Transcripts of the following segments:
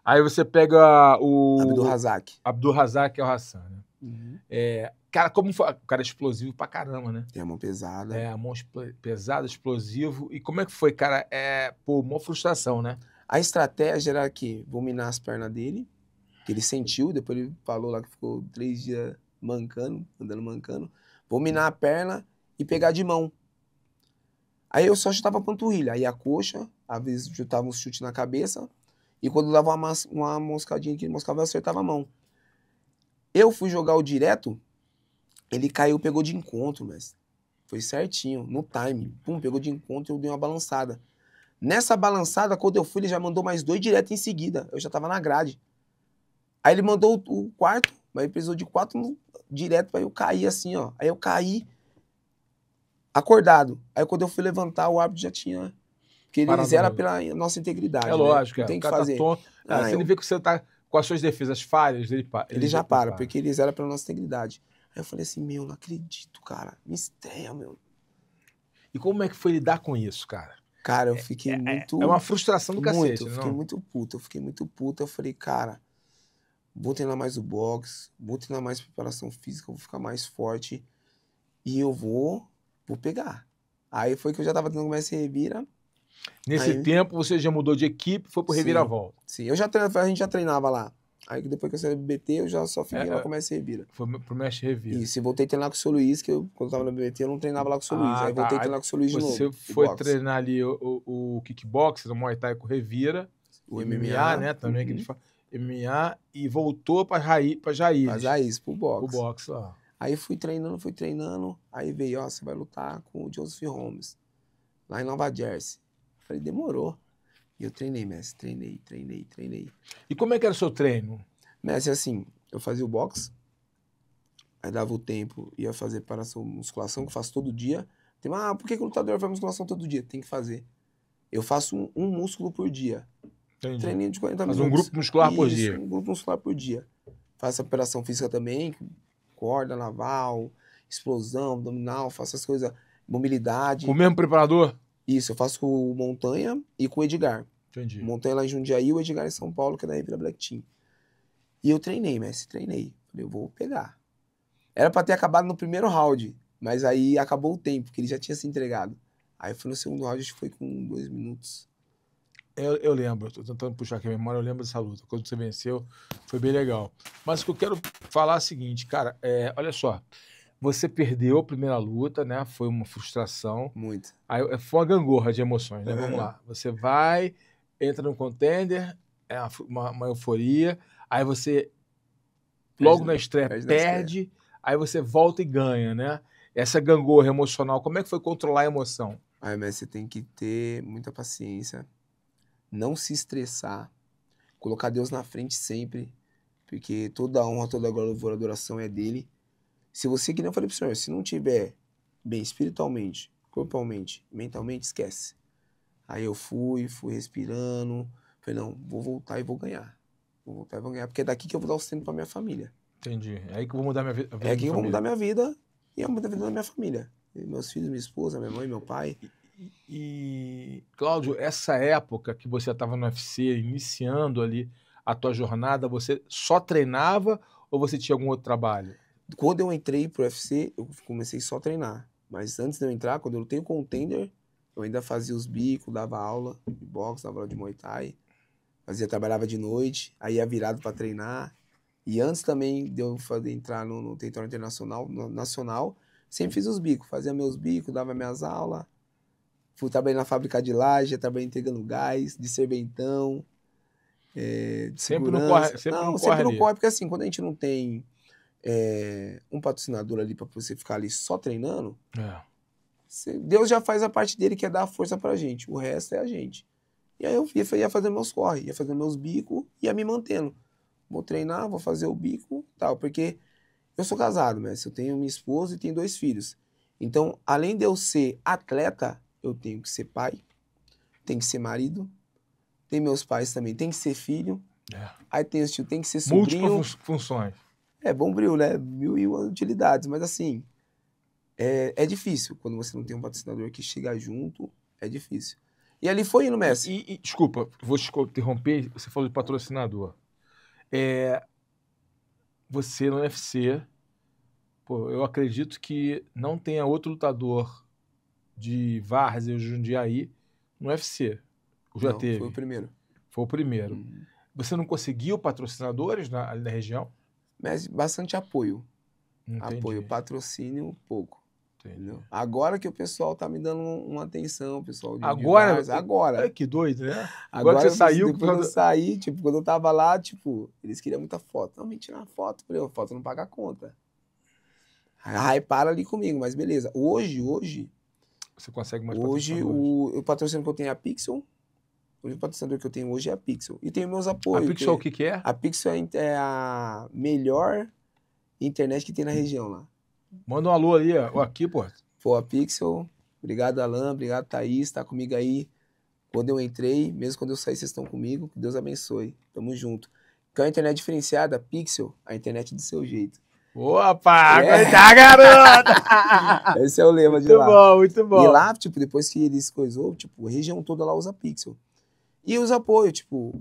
Aí você pega Abdul o Razak. Abdul Razak, que é o Hassan, né? Uhum. Cara, como foi? O cara é explosivo pra caramba, né? Tem a mão pesada. A mão pesada, explosivo. E como é que foi, cara? Pô, uma frustração, né? A estratégia era que vou minar as pernas dele, que ele sentiu, depois ele falou lá que ficou 3 dias mancando, andando mancando. Vou minar a perna e pegar de mão. Aí eu só chutava a panturrilha, aí a coxa, às vezes chutava um chute na cabeça, e quando dava uma moscadinha que ele moscava, eu acertava a mão. Eu fui jogar o direto, ele caiu, pegou de encontro, mas foi certinho, no time. Pum, pegou de encontro e eu dei uma balançada. Nessa balançada, quando eu fui, ele já mandou mais 2 direto em seguida. Eu já tava na grade. Aí ele mandou o quarto, mas ele precisou de 4 direto pra eu cair assim, ó. Aí eu caí acordado. Aí quando eu fui levantar, o árbitro já tinha... Porque ele Parado zera no- pela nossa É integridade, né? lógico, Não o tem o que cara tá fazer. tonto. Se ele vê que você tá com as suas defesas falhas, Ele já para, porque ele zera pela nossa integridade. Aí eu falei assim, meu, não acredito, cara. Me estreia, meu. E como é que foi lidar com isso, cara? Cara, eu fiquei muito... É uma frustração do cacete, eu né? fiquei muito puto. Eu falei, cara, vou treinar mais o boxe, vou treinar mais preparação física, vou ficar mais forte e eu vou pegar. Aí foi que eu já tava tendo mais revira. Nesse Aí, tempo, você já mudou de equipe, foi pro Reviravolta. sim. A gente já treinava lá. Aí depois que eu saí do BT, eu já só fiquei lá com o Mestre Revira. Foi pro Mestre Revira. Isso, e voltei a treinar com o seu Luiz, que eu, quando eu tava no BT, eu não treinava lá com o seu Luiz. Aí voltei a treinar com o seu Luiz de novo. Você foi treinar ali o kickbox, o Muay Thai com o Revira, o MMA, né? Também que eles falam. MMA, e voltou pra Jair. Pra Jair, pro boxe. O boxe lá. Aí fui treinando. Aí veio, ó, você vai lutar com o Joseph Holmes, lá em Nova Jersey. Falei, demorou. E eu treinei, mestre. Treinei. E como é que era o seu treino? Mestre, assim, eu fazia o boxe, aí dava o tempo, ia fazer preparação, musculação, que eu faço todo dia. Tem, por que o lutador faz musculação todo dia? Tem que fazer. Eu faço um músculo por dia. Entendi. Treininho de 40 Faz minutos. um grupo muscular por Isso, dia. um grupo muscular por dia. Faço a operação física também, corda, naval, explosão, abdominal, faço as coisas, mobilidade. Com o mesmo preparador? Isso, eu faço com o Montanha e com o Edgar. Entendi. O Montanha lá em Jundiaí, o Edgar em São Paulo, que é da Revira Black Team. E eu treinei, mestre, treinei. Falei, eu vou pegar. Era pra ter acabado no primeiro round, mas aí acabou o tempo, que ele já tinha se entregado. Aí foi no segundo round, acho que foi com 2 minutos. Eu lembro, tô tentando puxar aqui a memória, eu lembro dessa luta. Quando você venceu, foi bem legal. Mas o que eu quero falar é o seguinte, cara, olha só. Você perdeu a primeira luta, né? Foi uma frustração. Muito. Aí foi uma gangorra de emoções, né? Vamos lá. Você vai, entra no contender, é uma euforia, aí você, logo na estreia, perde, aí você volta e ganha, né? Essa gangorra emocional, como é que foi controlar a emoção? Aí, mas você tem que ter muita paciência, não se estressar, colocar Deus na frente sempre, porque toda a honra, toda a glória, louvor, adoração é dele. Se você, que nem eu falei pro senhor, se não tiver bem espiritualmente, corporalmente, mentalmente, esquece. Aí eu fui respirando, falei, não, vou voltar e vou ganhar. Vou voltar e vou ganhar, porque é daqui que eu vou dar o sustento pra minha família. Entendi. É aí que eu vou mudar minha vida. É aqui que eu vou mudar minha vida e eu vou mudar a vida da minha família. Meus filhos, minha esposa, minha mãe, meu pai. E, Cláudio, essa época que você estava no UFC, iniciando ali a tua jornada, você só treinava ou você tinha algum outro trabalho? Quando eu entrei pro UFC, eu comecei só a treinar. Mas antes de eu entrar, quando eu lutei o Contender, eu ainda fazia os bicos, dava aula de boxe, dava aula de Muay Thai. Trabalhava de noite, aí ia virado para treinar. E antes também de eu entrar no território internacional, nacional, sempre fiz os bicos. Fazia meus bicos, dava minhas aulas. Fui trabalhar na fábrica de laje, trabalhei entregando gás, de serventão, de Sempre segurança. sempre não corre, porque assim, quando a gente não tem um patrocinador ali para você ficar ali só treinando, Deus já faz a parte dele, que é dar a força pra gente. O resto é a gente. E aí eu ia fazer meus corre, ia fazer meus bicos, ia me mantendo. Vou treinar, vou fazer o bico e tal, porque eu sou casado, mas eu tenho minha esposa e tenho 2 filhos. Então, além de eu ser atleta, eu tenho que ser pai, tenho que ser marido, tem meus pais também, tem que ser filho, aí tem tio, tem que ser sobrinho. Múltiplas funções. Bombril, né? 1000 utilidades, mas assim, é difícil quando você não tem um patrocinador que chega junto, é difícil. E ali foi indo, Messi. Desculpa, vou te interromper. Você falou de patrocinador. Você no UFC, pô, eu acredito que não tenha outro lutador de Várzea ou Jundiaí no UFC. Já Não, teve. foi o primeiro. Foi o primeiro. Você não conseguiu patrocinadores ali na região? Mas bastante apoio. Entendi. Apoio, patrocínio, pouco. Entendi. Entendeu? Agora que o pessoal tá me dando uma atenção, o pessoal de Agora? Várzea, agora. Que doido, né? Agora que você saiu... Depois que eu saí, tipo, quando eu tava lá, tipo, eles queriam muita foto. Não, me tirar uma foto. Falei, foto não paga a conta. Aí para ali comigo, mas beleza. Hoje... Você consegue mais Hoje, patrocinadores? o patrocínio que eu tenho é a Pixel. Hoje o patrocinador que eu tenho hoje é a Pixel. E tenho meus apoios. A Pixel o que é? A Pixel é a melhor internet que tem na região lá. Manda um alô ali, ó. Aqui, pô. Pô, a Pixel, obrigado, Alan, obrigado, Thaís, tá comigo aí. Quando eu entrei, mesmo quando eu saí, vocês estão comigo. Que Deus abençoe. Tamo junto. Então, a internet diferenciada, Pixel, a internet do seu jeito. Opa, coitada, garota! Esse é o lema de lá. Muito bom, muito bom. E lá, tipo, depois que eles coisou, tipo, a região toda lá usa Pixel. E os apoios, tipo,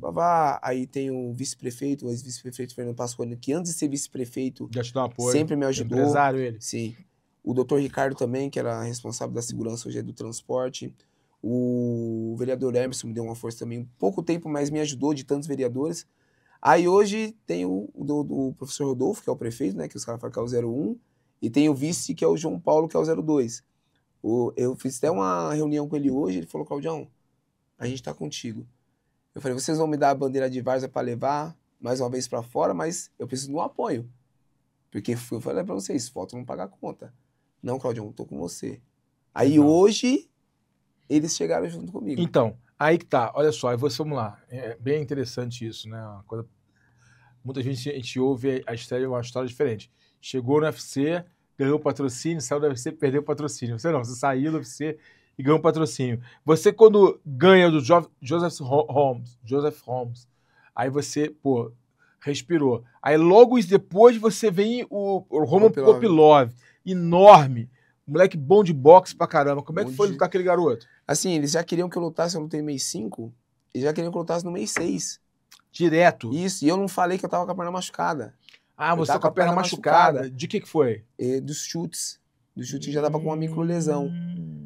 aí tem o vice-prefeito, o ex-vice-prefeito Fernando Pasquale, que antes de ser vice-prefeito, já te dá um apoio. Sempre me ajudou. Empresário ele. Sim. O doutor Ricardo também, que era responsável da segurança, hoje é do transporte. O vereador Emerson me deu uma força também, pouco tempo, mas me ajudou de tantos vereadores. Aí hoje tem o professor Rodolfo, que é o prefeito, né, que os caras falam que é o 01, e tem o vice, que é o João Paulo, que é o 02. Eu fiz até uma reunião com ele hoje, ele falou, Claudião, a gente tá contigo. Eu falei, vocês vão me dar a bandeira de várzea para levar mais uma vez para fora, mas eu preciso de um apoio. Porque eu falei para vocês, foto não paga a conta. Não, Claudião, tô com você. Aí hoje, eles chegaram junto comigo. Então, aí que tá, olha só, aí vamos lá. É bem interessante isso, né? Muita gente a gente ouve a história, uma história diferente. Chegou no UFC, ganhou patrocínio, saiu do UFC, perdeu o patrocínio. Você não, você saiu do UFC e ganhou patrocínio. Você, quando ganha do Joseph Holmes, aí você, pô, respirou. Aí logo depois você vem o Roman Kopilov, enorme, moleque bom de boxe pra caramba. Como é que foi lutar com aquele garoto? Assim, eles já queriam que eu lutasse, eu lutei no mês 5, eles já queriam que eu lutasse no mês 6. Direto? Isso, e eu não falei que eu tava com a perna machucada. Ah, você tá com a perna machucada. De que foi? Dos chutes. Dos chutes já dava com uma microlesão.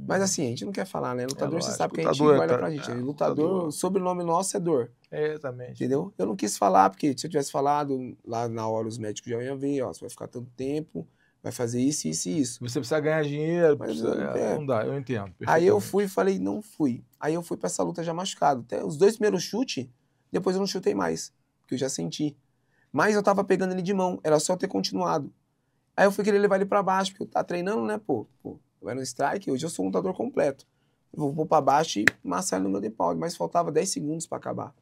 Mas assim, a gente não quer falar, né? Lutador, você sabe que a gente guarda pra gente. Lutador, o sobrenome nosso é dor. Exatamente. Entendeu? Eu não quis falar, porque se eu tivesse falado, lá na hora os médicos já iam ver, ó, você vai ficar tanto tempo, vai fazer isso, isso e isso. Você precisa ganhar dinheiro, mas não dá, eu entendo. Aí eu fui e falei, não fui. Aí eu fui pra essa luta já machucado. Até os 2 primeiros chutes, depois eu não chutei mais, porque eu já senti. Mas eu tava pegando ele de mão, era só eu ter continuado. Aí eu fui querer levar ele pra baixo, porque eu tava treinando, né, pô. Eu era no strike, hoje eu sou um lutador completo. Eu vou pôr pra baixo e massar ele no meu de pau, mas faltava 10 segundos pra acabar.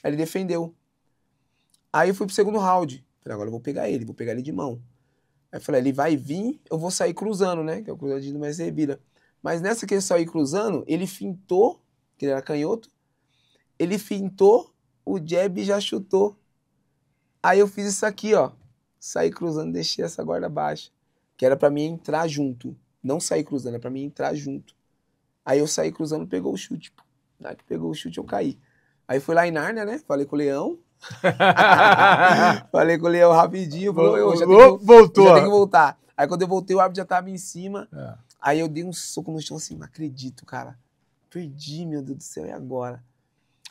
Aí ele defendeu. Aí eu fui pro segundo round. Falei, agora eu vou pegar ele de mão. Aí eu falei, ele vai vir, eu vou sair cruzando, né, que é o cruzadinho do Mestre Revira. Mas nessa que ele saiu cruzando, ele fintou, que ele era canhoto, ele fintou, o jab já chutou. Aí eu fiz isso aqui, ó. Saí cruzando, deixei essa guarda baixa. Que era pra mim entrar junto. Não sair cruzando, era pra mim entrar junto. Aí eu saí cruzando, pegou o chute. Na hora que pegou o chute, eu caí. Aí fui lá em Nárnia, né? Falei com o Leão. Falei com o Leão rapidinho. Falou, eu já tenho que voltar. Aí quando eu voltei, o árbitro já tava em cima. Aí eu dei um soco no chão assim, não acredito, cara. Perdi, meu Deus do céu, e agora?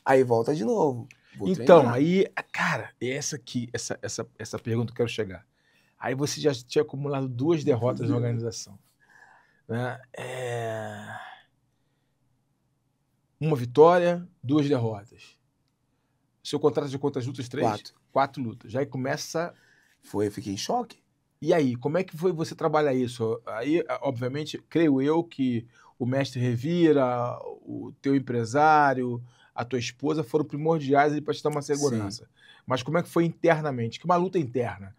Aí volta de novo. Então, treinar. Aí, cara, essa pergunta que eu quero chegar. Aí você já tinha acumulado 2 derrotas na organização. Né? Uma vitória, 2 derrotas. Seu contrato de quantas lutas? 3? 4 lutas. Já aí começa... Eu fiquei em choque. E aí, como é que foi você trabalhar isso? Aí, obviamente, creio eu que o Mestre Revira, o teu empresário, a tua esposa foram primordiais para te dar uma segurança. Sim. Mas como é que foi internamente? Que uma luta interna.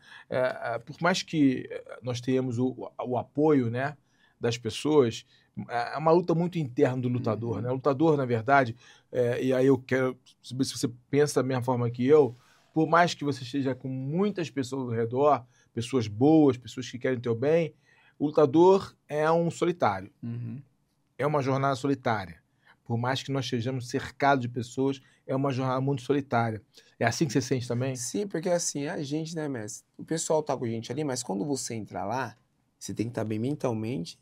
Por mais que nós tenhamos o apoio, né, das pessoas, é uma luta muito interna do lutador. Né? O lutador, na verdade, e aí eu quero saber se você pensa da mesma forma que eu, por mais que você esteja com muitas pessoas ao redor, pessoas boas, pessoas que querem teu bem, o lutador é um solitário. É uma jornada solitária. Por mais que nós estejamos cercados de pessoas, é uma jornada muito solitária. É assim que você sente também? Sim, porque assim, é a gente, né, mestre? O pessoal tá com a gente ali, mas quando você entrar lá, você tem que estar bem mentalmente,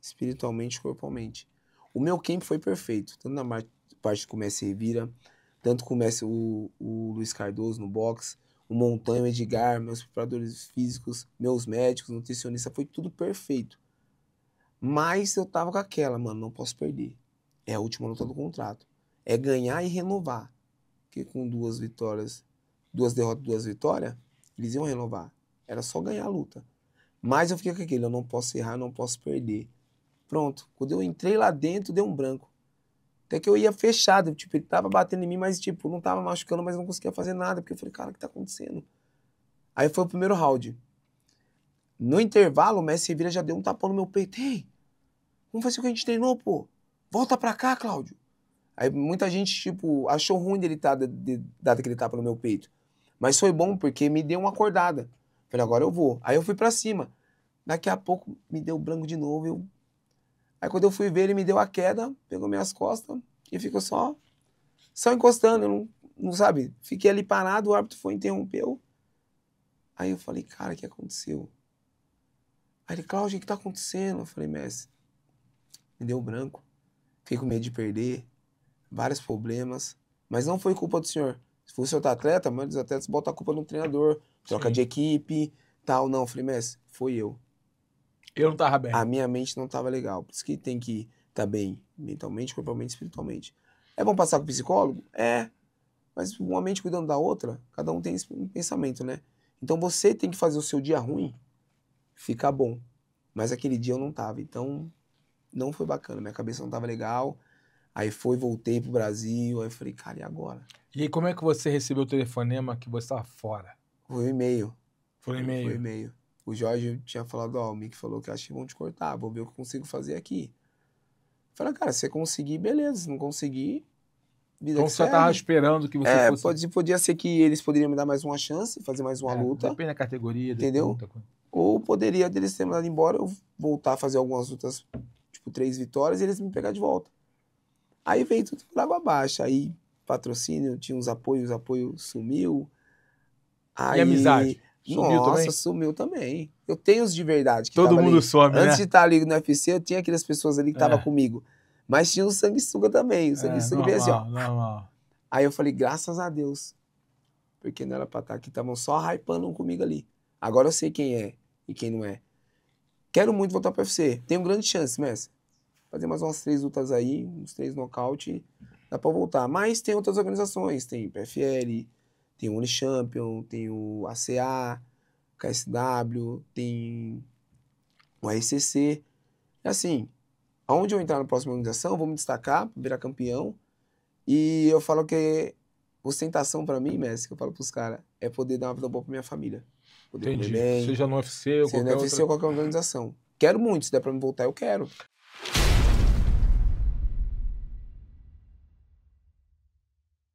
espiritualmente, corporalmente. O meu camp foi perfeito, tanto na parte que o mestre revira, tanto com o Luiz Cardoso no box, o Montanha, o Edgar, meus preparadores físicos, meus médicos, nutricionista, foi tudo perfeito. Mas eu tava com aquela, mano, não posso perder. É a última luta do contrato. É ganhar e renovar. Porque com 2 vitórias, 2 derrotas, 2 vitórias, eles iam renovar. Era só ganhar a luta. Mas eu fiquei com aquele, eu não posso errar, não posso perder. Pronto. Quando eu entrei lá dentro, deu um branco. Até que eu ia fechado, tipo, ele tava batendo em mim, mas tipo, não tava machucando, mas não conseguia fazer nada, porque eu falei, cara, o que tá acontecendo? Aí foi o primeiro round. No intervalo, o Messi Vira já deu um tapão no meu peito. Ei, vamos fazer o que a gente treinou, pô. Volta pra cá, Cláudio. Aí muita gente, tipo, achou ruim dele dar aquele tapa no meu peito. Mas foi bom, porque me deu uma acordada. Falei, agora eu vou. Aí eu fui pra cima. Daqui a pouco, me deu branco de novo. Aí quando eu fui ver, ele me deu a queda, pegou minhas costas e ficou só encostando. Eu não sabe? Fiquei ali parado, o árbitro foi, interrompeu. Aí eu falei, cara, o que aconteceu? Aí ele, Cláudio, o que tá acontecendo? Eu falei, mestre, me deu branco. Fiquei com medo de perder. Vários problemas. Mas não foi culpa do senhor. Se fosse outro atleta, mas os atletas botam a culpa no treinador, troca de equipe, tal. Não, eu falei, mestre, foi eu. Eu não tava bem. A minha mente não tava legal. Por isso que tem que estar bem mentalmente, corporalmente, espiritualmente. É bom passar com o psicólogo? É. Mas uma mente cuidando da outra, cada um tem esse pensamento, né? Então você tem que fazer o seu dia ruim ficar bom. Mas aquele dia eu não tava. Então não foi bacana. Minha cabeça não tava legal. Aí voltei pro Brasil. Aí eu falei, cara, e agora? E aí, como é que você recebeu o telefonema que você estava fora? Foi um e-mail. Foi um e-mail? Foi um e-mail. O Jorge tinha falado, ó, o Mick falou que acho que vão te cortar, vou ver o que eu consigo fazer aqui. Falei, cara, se você conseguir, beleza. Se não conseguir, vida Então que você segue. estava esperando que você fosse... Podia ser que eles poderiam me dar mais uma chance, fazer mais uma luta. Depende da categoria. Entendeu? Depende da... Ou poderia deles ter mandado embora, eu voltar a fazer algumas lutas, tipo, 3 vitórias, e eles me pegar de volta. Aí veio tudo por água abaixo. Aí patrocínio, tinha uns apoios, o apoio sumiu. Aí, e amizade? Sumiu nossa, também? Sumiu também. Eu tenho os de verdade. Que todo mundo ali. some, né? Antes de estar ali no UFC, eu tinha aquelas pessoas ali que estavam comigo. Mas tinha o sanguessuga também. O sanguessuga veio assim, ó. Normal. Aí eu falei, graças a Deus. Porque não era pra estar aqui. Estavam só hypando comigo ali. Agora eu sei quem é e quem não é. Quero muito voltar pro UFC. Tenho grande chance, mestre. Fazer mais umas 3 lutas aí, uns 3 nocaute, dá pra voltar. Mas tem outras organizações. Tem PFL, tem o Unichampion, tem o ACA, KSW, tem o RCC. É assim, aonde eu entrar na próxima organização, eu vou me destacar, virar campeão. E eu falo que ostentação pra mim, mestre, que eu falo pros caras, é poder dar uma vida boa pra minha família. Poder Entendi. comer bem. Seja no UFC ou seja qualquer no UFC outra... ou qualquer organização. Quero muito, se der pra me voltar, eu quero.